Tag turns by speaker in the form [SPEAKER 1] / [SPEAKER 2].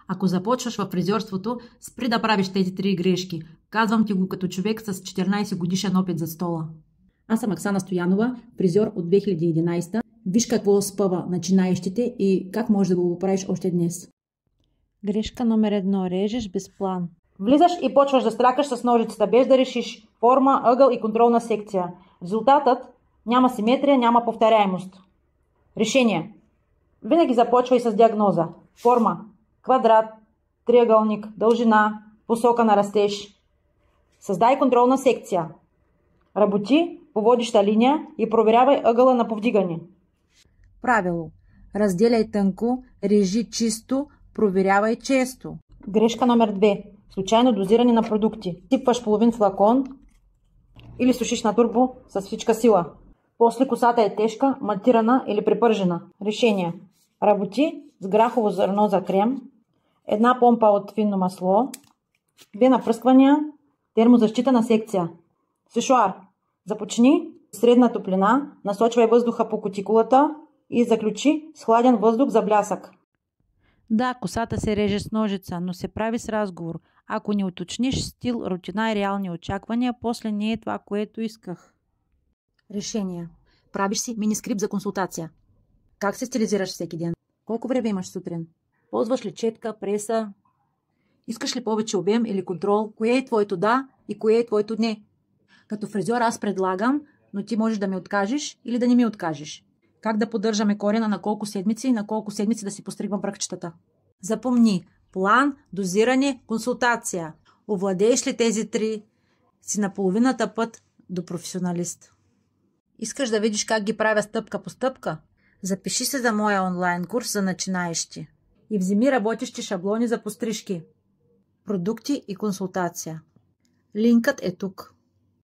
[SPEAKER 1] Ако започваш във фризьорството, спри да правиш тези 3 грешки. Казвам ти го като човек с 14 годишен опит за стола. Аз съм Оксана Стоянова, фризьор от 2011. Виж какво спъва начинаещите и как можеш да го правиш още днес.
[SPEAKER 2] Грешка номер 1. Режеш без план.
[SPEAKER 3] Влизаш и почваш да стрякаш с ножицата, без да решиш форма, ъгъл и контролна секция. Резултатът няма симетрия, няма повторяемост. Решение. Винаги започвай с диагноза. Форма. Квадрат, триъгълник, дължина, посока на растеж. Създай контролна секция. Работи по водеща линия и проверявай ъгъла на повдигане.
[SPEAKER 2] Правило. Разделяй тънко, режи чисто, проверявай често.
[SPEAKER 3] Грешка номер 2. Случайно дозиране на продукти. Сипваш половин флакон или сушиш на турбо с всичка сила. После косата е тежка, матирана или препържена. Решение. Работи с грахово зърно за крем, една помпа от финно масло, 2 напръсквания, термозащитна секция. Сешоар. Започни с средна топлина, насочвай въздуха по кутикулата и заключи с хладен въздух за блясък.
[SPEAKER 2] Да, косата се реже с ножица, но се прави с разговор. Ако не уточниш стил, рутина и реални очаквания, после не е това, което исках.
[SPEAKER 1] Решение. Правиш си мини-скрипт за консултация. Как се стилизираш всеки ден? Колко време имаш сутрин? Ползваш ли четка, преса? Искаш ли повече обем или контрол? Кое е твоето да и кое е твоето не? Като фризьор аз предлагам, но ти можеш да ми откажеш или да не ми откажеш. Как да поддържаме корена на колко седмици и на колко седмици да си постригвам бръкчетата? Запомни. План, дозиране, консултация. Овладееш ли тези 3, си на половината път до професионалист. Искаш да видиш как ги правя стъпка по стъпка? Запиши се за моя онлайн курс за начинаещи и вземи работещи шаблони за пострижки, продукти и консултация. Линкът е тук.